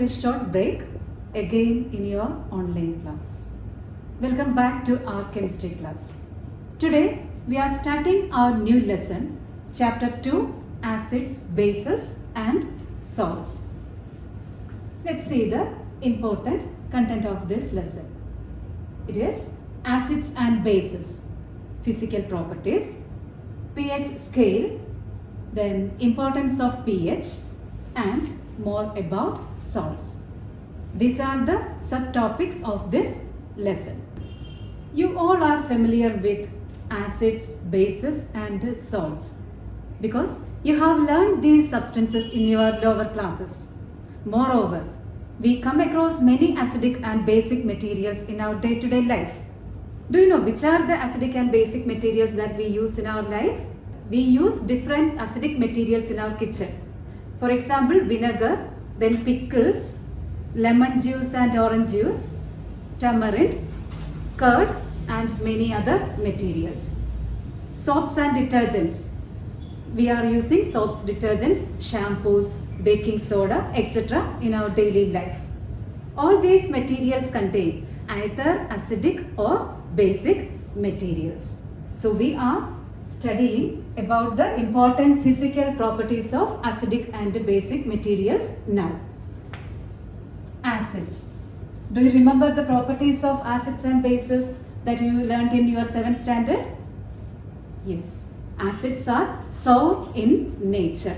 a short break again in your online class. Welcome back to our chemistry class. Today we are starting our new lesson, chapter 2, acids, bases and salts. Let's see the important content of this lesson. It is acids and bases, physical properties, pH scale, then importance of pH and more about salts. These are the subtopics of this lesson. You all are familiar with acids, bases and salts because you have learned these substances in your lower classes. Moreover, we come across many acidic and basic materials in our day-to-day life. Do you know which are the acidic and basic materials that we use in our life? We use different acidic materials in our kitchen. For example, vinegar, then pickles, lemon juice and orange juice, tamarind, curd and many other materials. Soaps and detergents. We are using soaps, detergents, shampoos, baking soda, etc. in our daily life. All these materials contain either acidic or basic materials. So we are studying about the important physical properties of acidic and basic materials now. Acids. Do you remember the properties of acids and bases that you learned in your 7th standard? Yes. Acids are sour in nature.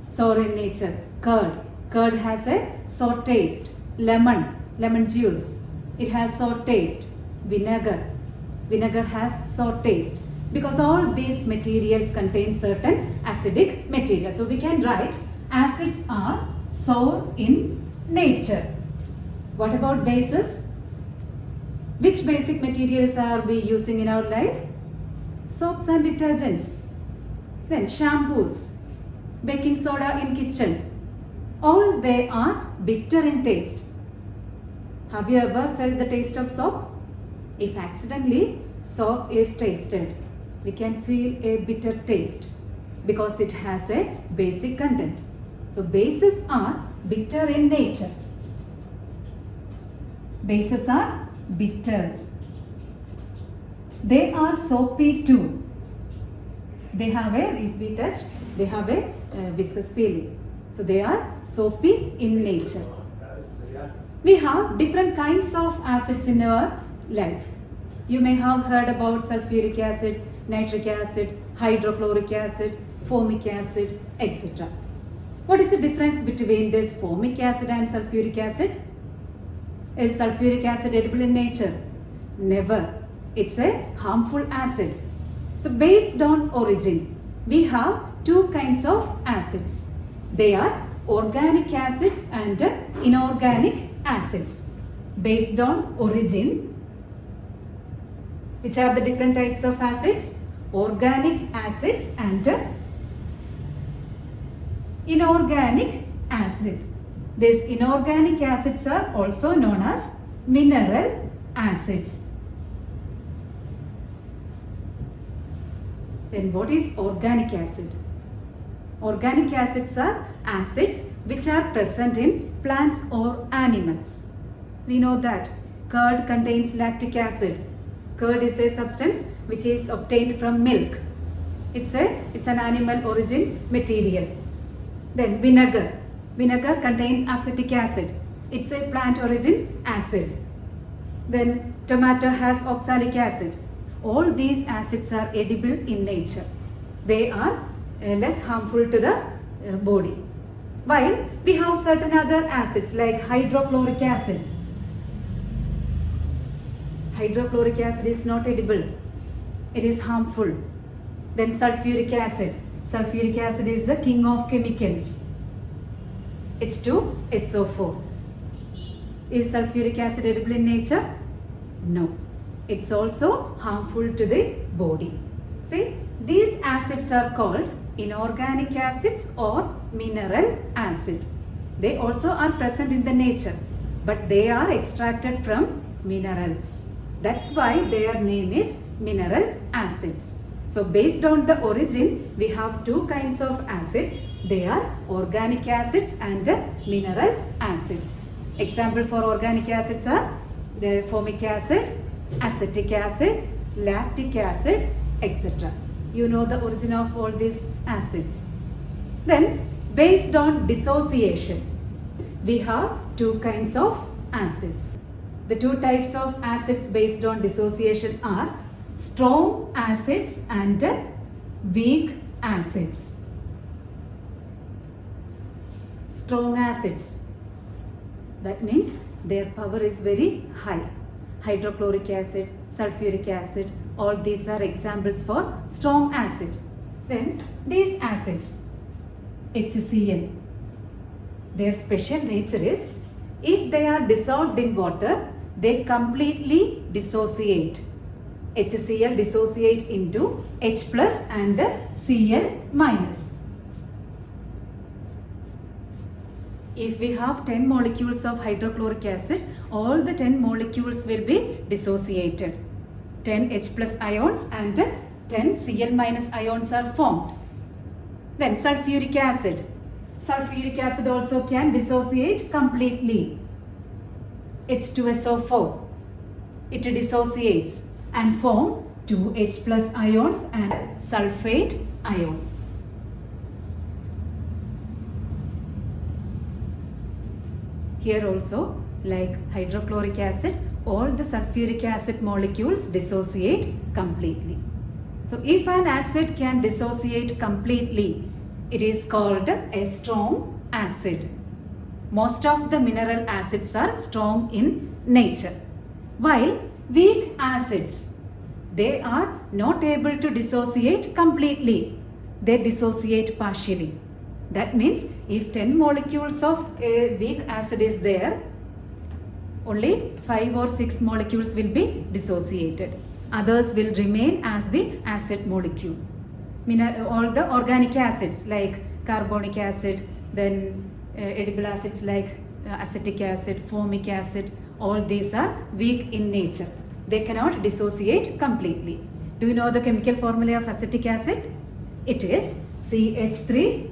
Sour in nature. Curd. Curd has a sour taste. Lemon juice. It has sour taste. Vinegar has sour taste. Because all these materials contain certain acidic materials. So we can write acids are sour in nature. What about bases? Which basic materials are we using in our life? Soaps and detergents. Then shampoos, baking soda in kitchen. All they are bitter in taste. Have you ever felt the taste of soap? If accidentally soap is tasted, we can feel a bitter taste because it has a basic content. So bases are bitter in nature. Bases are bitter. They are soapy too. They have a, if we touch, they have a viscous feeling. So they are soapy in nature. We have different kinds of acids in our life. You may have heard about sulfuric acid, nitric acid, hydrochloric acid, formic acid, etc. What is the difference between this formic acid and sulfuric acid? Is sulfuric acid edible in nature? Never. It's a harmful acid. So based on origin, we have two kinds of acids. They are organic acids and inorganic acids. Based on origin, which are the different types of acids? Organic acids and inorganic acid. These inorganic acids are also known as mineral acids. Then what is organic acid? Organic acids are acids which are present in plants or animals. We know that curd contains lactic acid. Curd is a substance which is obtained from milk. It's an animal origin material. Then vinegar. Vinegar contains acetic acid. It's a plant origin acid. Then tomato has oxalic acid. All these acids are edible in nature. They are less harmful to the body. While we have certain other acids like hydrochloric acid. Hydrochloric acid is not edible. It is harmful. Then sulfuric acid. Sulfuric acid is the king of chemicals. H2SO4. Is sulfuric acid edible in nature? No. It's also harmful to the body. See, these acids are called inorganic acids or mineral acid. They also are present in the nature, but they are extracted from minerals. That's why their name is mineral acids. So based on the origin, we have two kinds of acids. They are organic acids and mineral acids. Example for organic acids are the formic acid, acetic acid, lactic acid, etc. You know the origin of all these acids. Then, based on dissociation, we have two kinds of acids. The two types of acids based on dissociation are strong acids and weak acids. Strong acids, that means their power is very high. Hydrochloric acid, sulfuric acid, all these are examples for strong acid. Then these acids, HCl, their special nature is if they are dissolved in water, they completely dissociate. HCl dissociate into H plus and Cl minus. If we have 10 molecules of hydrochloric acid, all the 10 molecules will be dissociated. 10 H plus ions and 10 Cl minus ions are formed. Then sulfuric acid. Sulfuric acid also can dissociate completely. H2SO4. It dissociates and form 2 H plus ions and sulfate ion. Here also, like hydrochloric acid, all the sulfuric acid molecules dissociate completely. So if an acid can dissociate completely, it is called a strong acid. Most of the mineral acids are strong in nature, while weak acids, they are not able to dissociate completely. They dissociate partially. That means if 10 molecules of a weak acid is there, only 5 or 6 molecules will be dissociated. Others will remain as the acid molecule. All the organic acids like carbonic acid, then edible acids like acetic acid, formic acid, all these are weak in nature. They cannot dissociate completely. Do you know the chemical formula of acetic acid? It is CH3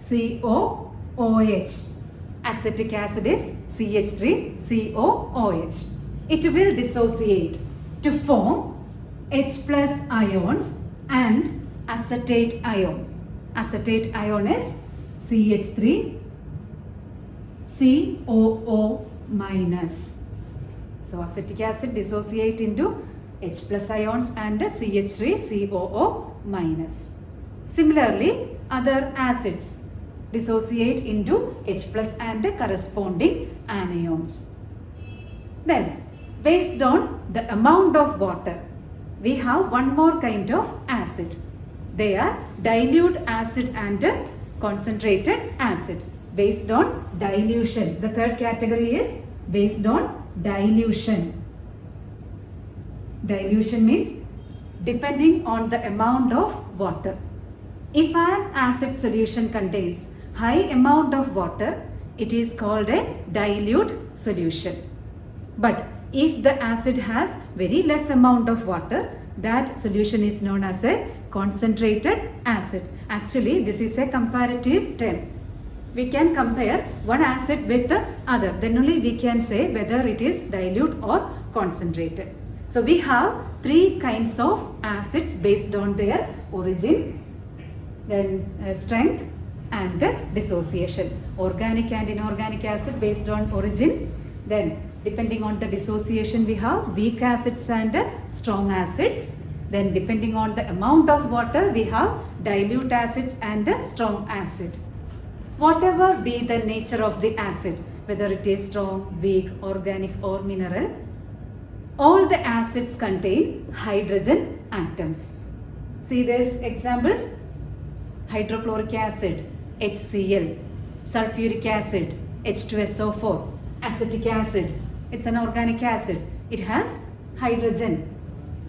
COOH. Acetic acid is CH3 COOH. It will dissociate to form H plus ions and acetate ion. Acetate ion is CH3 COO minus. So acetic acid dissociate into H plus ions and CH3 COO minus. Similarly, other acids dissociate into H plus and corresponding anions. Then, based on the amount of water, we have one more kind of acid. They are dilute acid and concentrated acid. Based on dilution. The third category is based on dilution. Dilution means depending on the amount of water. If an acid solution contains high amount of water, it is called a dilute solution. But if the acid has very less amount of water, that solution is known as a concentrated acid. Actually, this is a comparative term. We can compare one acid with the other. Then only we can say whether it is dilute or concentrated. So we have three kinds of acids based on their origin, then strength and dissociation. Organic and inorganic acid based on origin. Then depending on the dissociation we have weak acids and strong acids. Then depending on the amount of water we have dilute acids and strong acid. Whatever be the nature of the acid, whether it is strong, weak, organic or mineral, all the acids contain hydrogen atoms. See these examples: hydrochloric acid, HCl, sulfuric acid, H2SO4, acetic acid, it's an organic acid, it has hydrogen.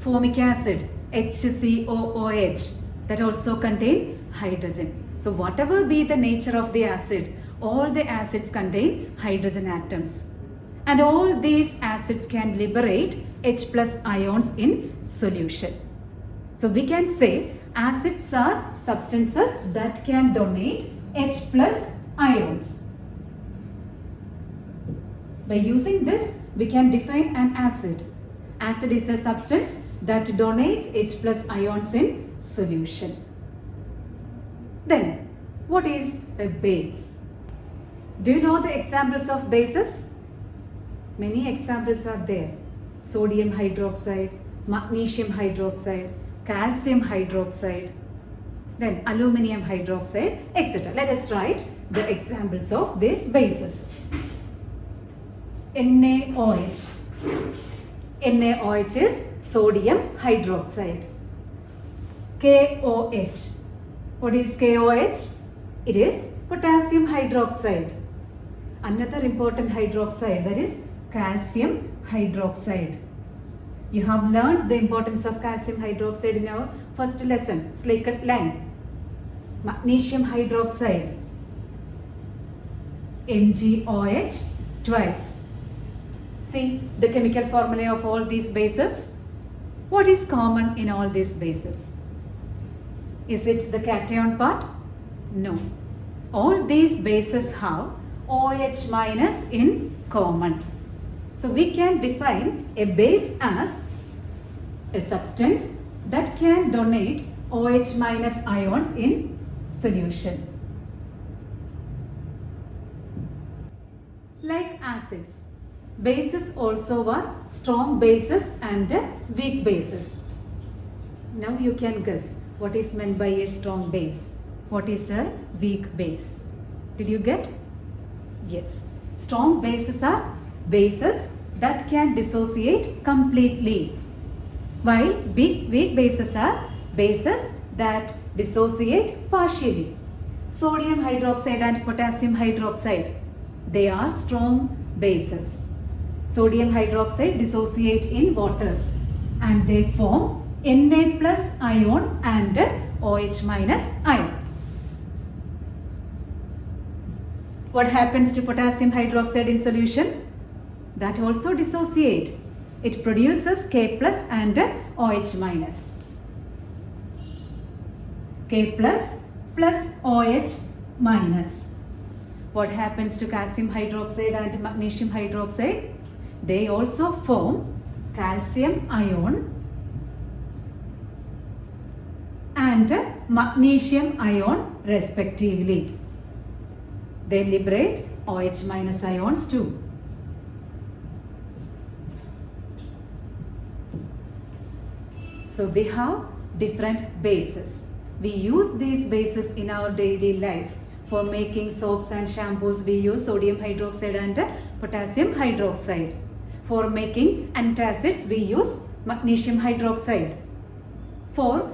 Formic acid, HCOOH, that also contain hydrogen. So whatever be the nature of the acid, all the acids contain hydrogen atoms. And all these acids can liberate H plus ions in solution. So we can say acids are substances that can donate H plus ions. By using this, we can define an acid. Acid is a substance that donates H plus ions in solution. Then, what is a base? Do you know the examples of bases? Many examples are there. Sodium hydroxide, magnesium hydroxide, calcium hydroxide, then aluminium hydroxide, etc. Let us write the examples of these bases. NaOH. NaOH is sodium hydroxide. KOH. What is KOH? It is potassium hydroxide. Another important hydroxide, that is calcium hydroxide. You have learned the importance of calcium hydroxide in our first lesson, Slakert line. Magnesium hydroxide, MgOH twice. See the chemical formula of all these bases. What is common in all these bases? Is it the cation part? No. All these bases have OH minus in common. So we can define a base as a substance that can donate OH minus ions in solution. Like acids, bases also are strong bases and weak bases. Now you can guess what is meant by a strong base. What is a weak base? Did you get? Yes. Strong bases are bases that can dissociate completely, while weak bases are bases that dissociate partially. Sodium hydroxide and potassium hydroxide, they are strong bases. Sodium hydroxide dissociate in water and they form Na plus ion and OH minus ion. What happens to potassium hydroxide in solution? That also dissociate. It produces K plus and OH minus. K plus plus OH minus. What happens to calcium hydroxide and magnesium hydroxide? They also form calcium ion and magnesium ion respectively. They liberate OH minus ions too. So we have different bases. We use these bases in our daily life. For making soaps and shampoos, we use sodium hydroxide and potassium hydroxide. For making antacids, we use magnesium hydroxide. For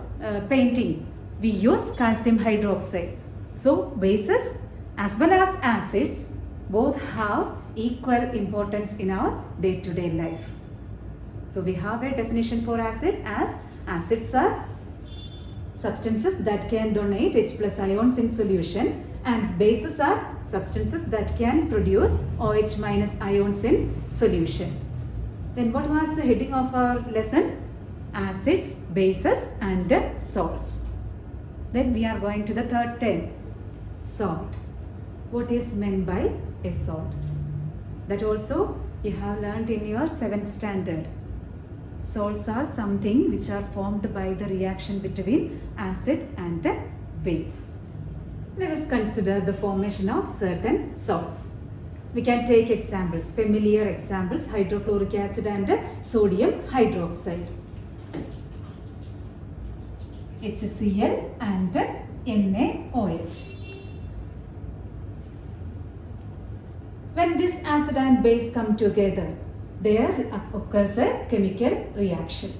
painting, we use calcium hydroxide. So bases as well as acids both have equal importance in our day-to-day life. So we have a definition for acid as acids are substances that can donate H plus ions in solution, and bases are substances that can produce OH minus ions in solution. Then what was the heading of our lesson? Acids, bases and salts. Then we are going to the third term, salt. What is meant by a salt? That also you have learned in your 7th standard. Salts are something which are formed by the reaction between acid and base. Let us consider the formation of certain salts. We can take examples, familiar examples, hydrochloric acid and sodium hydroxide. HCl and NaOH. When this acid and base come together, there occurs a chemical reaction.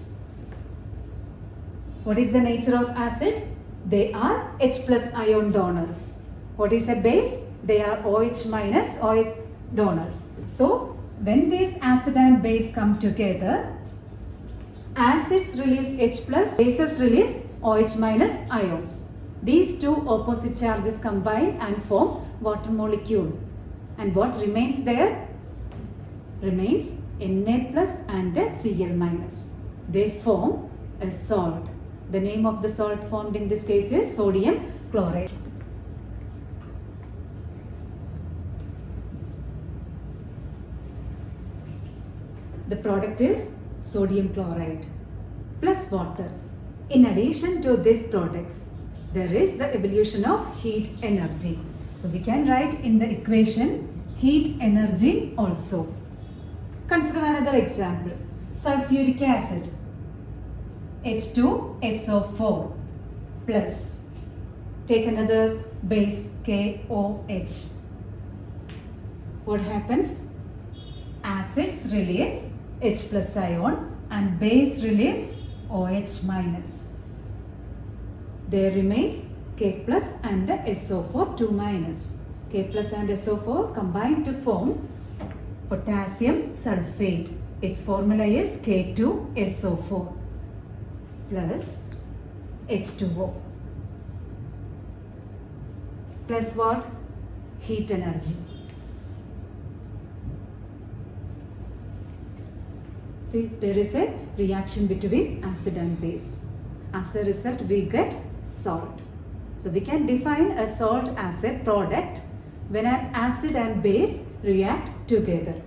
What is the nature of acid? They are H plus ion donors. What is a base? They are OH minus OH donors. So, when these acid and base come together, acids release H plus, bases release OH minus ions. These two opposite charges combine and form water molecule. And what remains there? Remains Na plus and Cl minus. They form a salt. The name of the salt formed in this case is sodium chloride. the product is sodium chloride plus water. In addition to these products, there is the evolution of heat energy. So we can write in the equation heat energy also. Consider another example. Sulfuric acid H2SO4 plus, take another base KOH. What happens? Acids release H plus ion and base release OH minus. There remains K plus and SO4 2 minus. K plus and SO4 combine to form potassium sulfate. Its formula is K2SO4 plus H2O plus what? Heat energy. See, there is a reaction between acid and base. As a result, we get salt. So we can define a salt-acid product when an acid and base react together.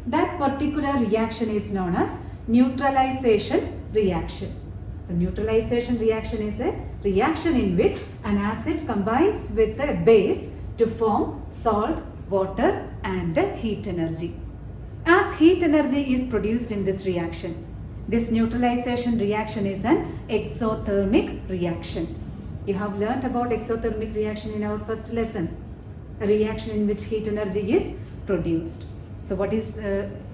That particular reaction is known as neutralization reaction. So neutralization reaction is a reaction in which an acid combines with a base to form salt, water and heat energy. As heat energy is produced in this reaction, this neutralization reaction is an exothermic reaction. You have learnt about exothermic reaction in our first lesson, a reaction in which heat energy is produced. So what is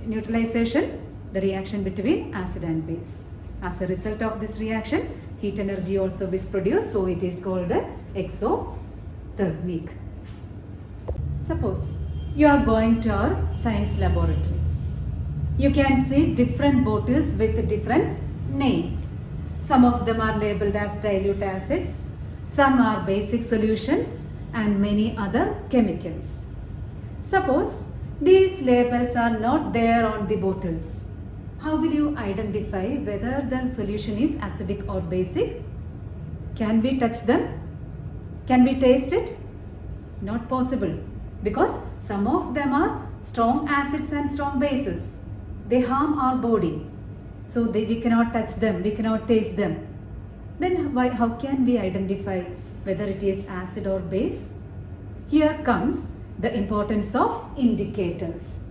neutralization? The reaction between acid and base. As a result of this reaction, heat energy also is produced, so it is called exothermic. Suppose you are going to our science laboratory. You can see different bottles with different names. Some of them are labeled as dilute acids, some are basic solutions and many other chemicals. Suppose these labels are not there on the bottles. How will you identify whether the solution is acidic or basic? Can we touch them? Can we taste it? Not possible, because some of them are strong acids and strong bases. They harm our body, so we cannot touch them, we cannot taste them. Then how can we identify whether it is acid or base? Here comes the importance of indicators.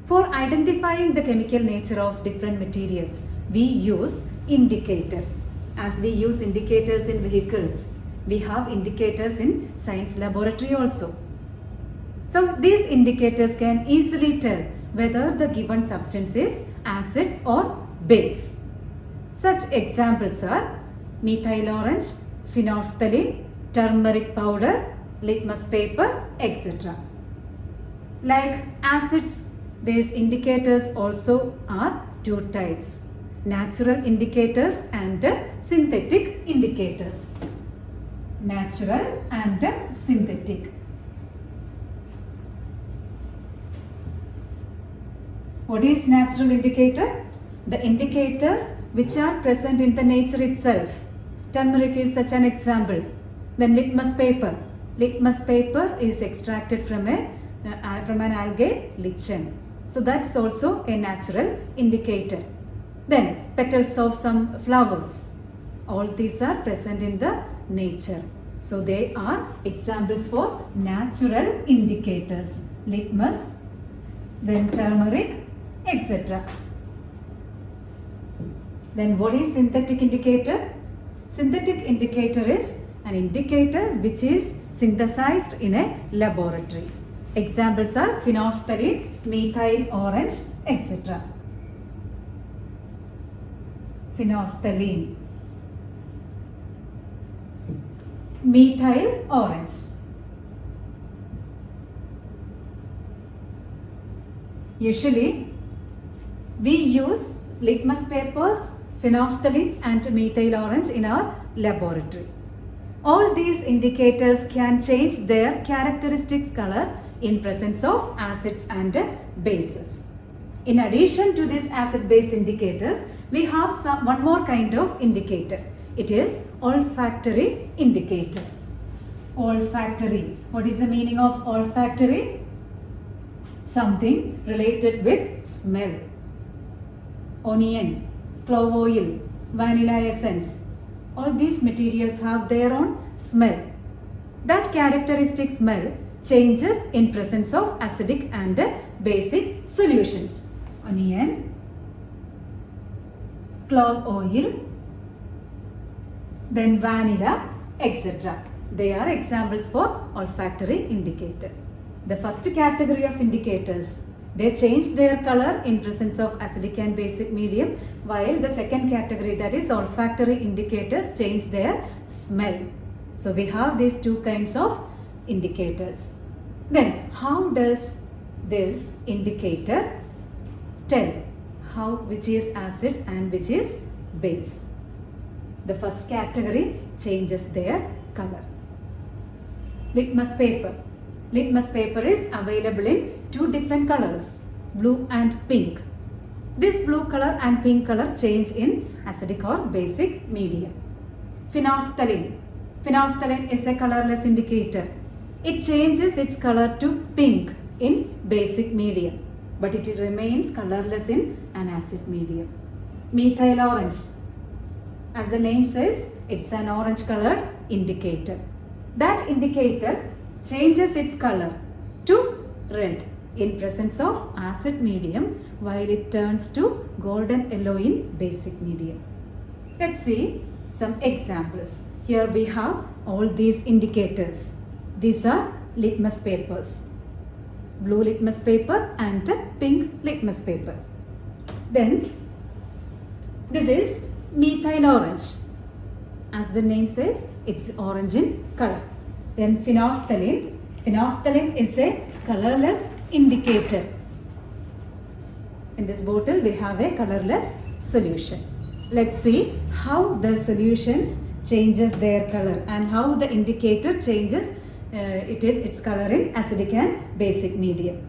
For identifying the chemical nature of different materials, we use indicator. As we use indicators in vehicles, we have indicators in science laboratory also. So these indicators can easily tell whether the given substance is acid or base. Such examples are methyl orange, phenolphthalein, turmeric powder, litmus paper, etc. Like acids, these indicators also are two types: natural indicators and synthetic indicators. Natural and synthetic. What is natural indicator? The indicators which are present in the nature itself. Turmeric is such an example. Then litmus paper. Litmus paper is extracted from an algae lichen. So that's also a natural indicator. Then petals of some flowers. All these are present in the nature. So they are examples for natural indicators. Litmus, then turmeric, etc. Then what is synthetic indicator? Synthetic indicator is an indicator which is synthesized in a laboratory. Examples are phenolphthalein, methyl orange, etc. Phenolphthalein, methyl orange. Usually we use litmus papers, phenolphthalein and methyl orange in our laboratory. All these indicators can change their characteristics color in presence of acids and bases. In addition to these acid-base indicators, we have one more kind of indicator. It is olfactory indicator. Olfactory. What is the meaning of olfactory? Something related with smell. onion, clove oil, vanilla essence. All these materials have their own smell. That characteristic smell changes in presence of acidic and basic solutions. Onion, clove oil, then vanilla, etc. They are examples for olfactory indicator. The first category of indicators, they change their color in presence of acidic and basic medium, while the second category, that is olfactory indicators, change their smell. So we have these two kinds of indicators. Then how does this indicator tell which is acid and which is base? The first category changes their color. Litmus paper. Litmus paper is available in two different colors, blue and pink. This blue color and pink color change in acidic or basic medium. Phenolphthalein. Phenolphthalein is a colorless indicator. It changes its color to pink in basic medium, but it remains colorless in an acid medium. Methyl orange. As the name says, it's an orange colored indicator. That indicator changes its color to red in presence of acid medium, while it turns to golden yellow in basic medium. Let's see some examples. Here we have all these indicators. These are litmus papers. Blue litmus paper and pink litmus paper. Then this is methyl orange. As the name says, it's orange in color. Then phenolphthalein. Phenolphthalein is a colorless indicator. In this bottle we have a colorless solution. Let's see how the solutions changes their color and how the indicator changes its color in acidic and basic medium.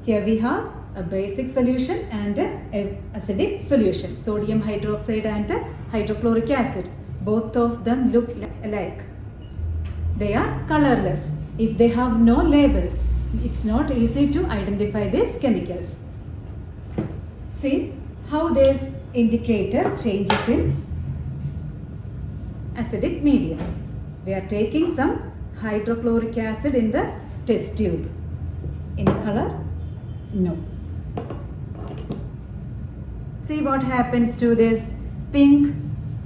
Here we have a basic solution and a acidic solution, sodium hydroxide and hydrochloric acid. Both of them look alike. They are colorless. If they have no labels, it's not easy to identify these chemicals. See how this indicator changes in acidic medium. We are taking some hydrochloric acid in the test tube. Any color? No. See what happens to this pink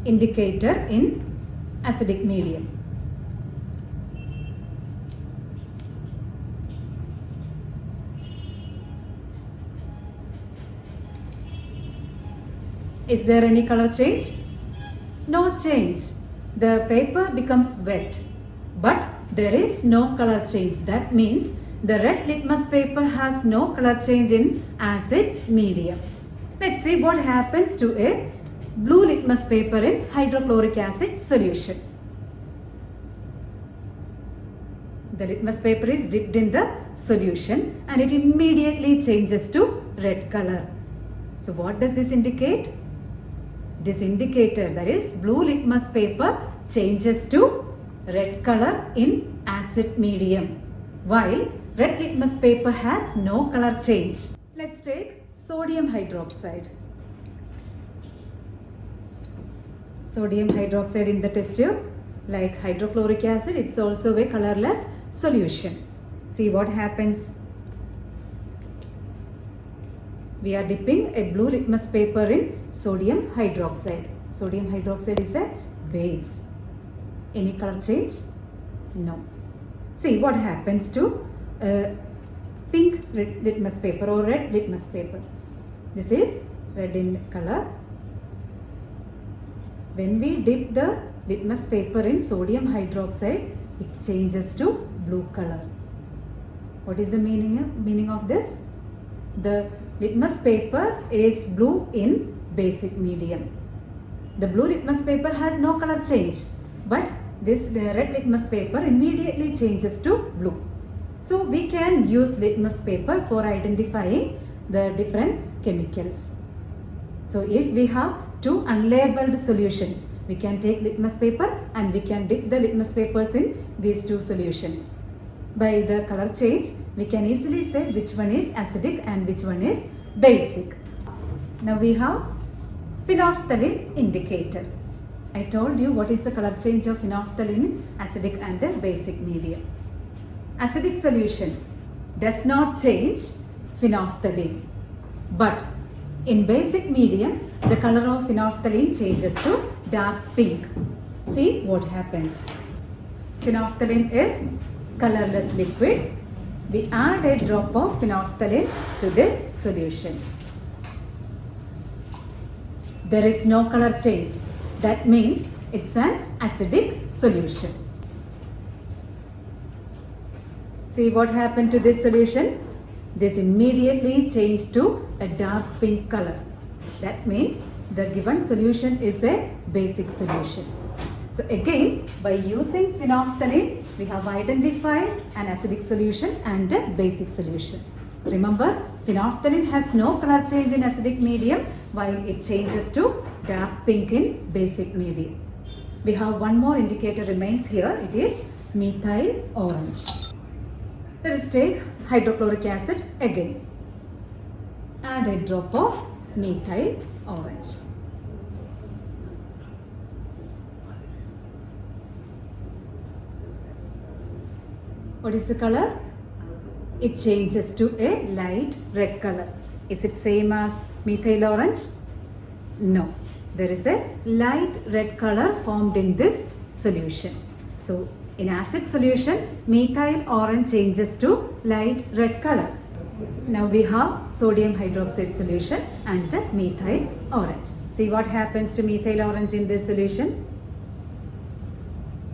indicator in acidic medium. Is there any color change? No change. The paper becomes wet, but there is no color change. That means the red litmus paper has no color change in acid medium. Let's see what happens to a blue litmus paper in hydrochloric acid solution. The litmus paper is dipped in the solution and it immediately changes to red color. So what does this indicate? This indicator, that is blue litmus paper, changes to red color in acid medium, while red litmus paper has no color change. Let's take sodium hydroxide. Sodium hydroxide in the test tube. Like hydrochloric acid, it's also a colorless solution. See what happens. We are dipping a blue litmus paper in sodium hydroxide. Sodium hydroxide is a base. Any color change? No. See what happens to pink litmus paper or red litmus paper. This is red in color. When we dip the litmus paper in sodium hydroxide, it changes to blue color. What is the meaning of this? The litmus paper is blue in basic medium. The blue litmus paper had no color change, but this red litmus paper immediately changes to blue. So we can use litmus paper for identifying the different chemicals. So if we have two unlabeled solutions, we can take litmus paper and we can dip the litmus papers in these two solutions. By the color change, we can easily say which one is acidic and which one is basic. Now we have phenolphthalein indicator. I told you what is the color change of phenolphthalein in acidic and basic medium. Acidic solution does not change phenolphthalein, but in basic medium the color of phenolphthalein changes to dark pink. See what happens. Phenolphthalein is colorless liquid. We add a drop of phenolphthalein to this solution. There is no color change. That means it's an acidic solution. See what happened to this solution? This immediately changed to a dark pink color. That means the given solution is a basic solution. So again, by using phenolphthalein, we have identified an acidic solution and a basic solution. Remember, phenolphthalein has no color change in acidic medium while it changes to dark pink in basic medium. We have one more indicator remains here. It is methyl orange. Let us take hydrochloric acid again. Add a drop of methyl orange. What is the color? It changes to a light red color. Is it same as methyl orange? No. There is a light red color formed in this solution. So in acid solution, methyl orange changes to light red color. Now we have sodium hydroxide solution and methyl orange. See what happens to methyl orange in this solution?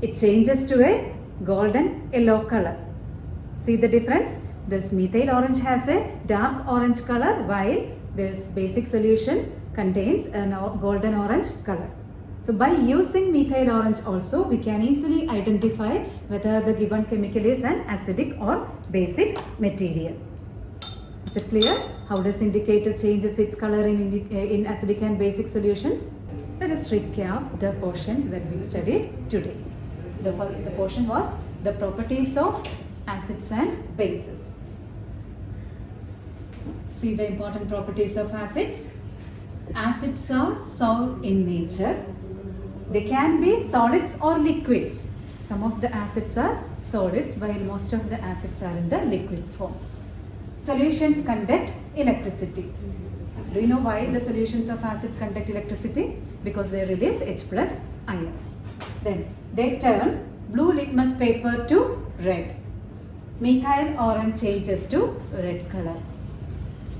It changes to a golden yellow color. See the difference? This methyl orange has a dark orange color while this basic solution contains a golden orange color. So by using methyl orange also we can easily identify whether the given chemical is an acidic or basic material. Is it clear? How does indicator changes its color in acidic and basic solutions? Let us recap the portions that we studied today. The portion was the properties of acids and bases. See the important properties of acids. Acids are solid in nature. They can be solids or liquids. Some of the acids are solids while most of the acids are in the liquid form. Solutions conduct electricity. Do you know why the solutions of acids conduct electricity? Because they release H plus ions. Then they turn blue litmus paper to red. Methyl orange changes to red color.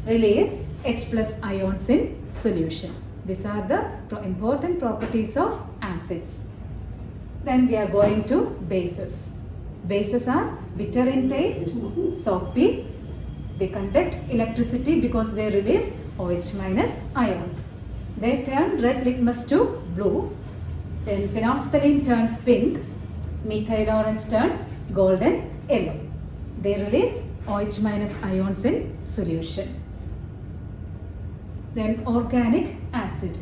Release H plus ions in solution. These are the important properties of acids. Then we are going to bases. Bases are bitter in taste, soapy. They conduct electricity because they release OH minus ions. They turn red litmus to blue. Then phenolphthalein turns pink. Methyl orange turns golden yellow. They release OH minus ions in solution. Then organic acid.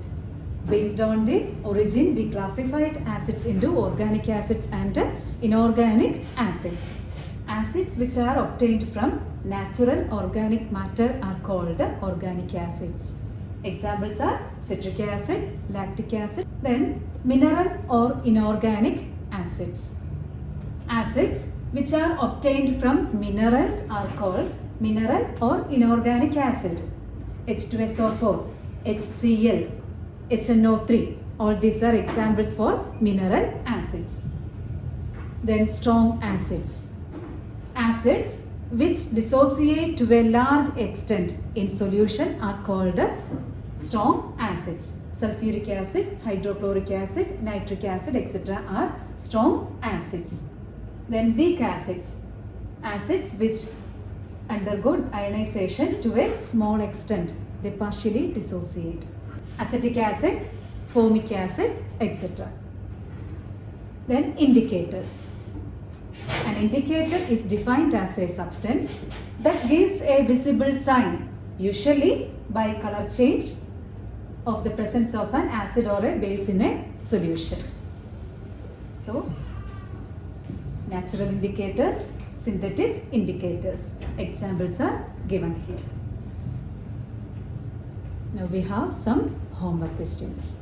Based on the origin, we classified acids into organic acids and inorganic acids. Acids which are obtained from natural organic matter are called organic acids. Examples are citric acid, lactic acid. Then mineral or inorganic acids. Acids which are obtained from minerals are called mineral or inorganic acid. H2SO4, HCl, HNO3, all these are examples for mineral acids. Then strong acids. Acids which dissociate to a large extent in solution are called strong acids. Sulfuric acid, hydrochloric acid, nitric acid, etc. are strong acids. Then weak acids. Acids which undergo ionization to a small extent. They partially dissociate. Acetic acid, formic acid, etc. Then indicators. An indicator is defined as a substance that gives a visible sign, usually by color change of the presence of an acid or a base in a solution. So, natural indicators, synthetic indicators. Examples are given here. Now we have some homework questions.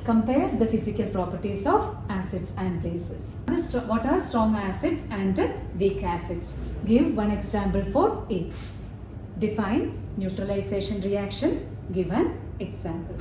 Compare the physical properties of acids and bases. What are strong acids and weak acids? Give one example for each. Define neutralization reaction. Give an example.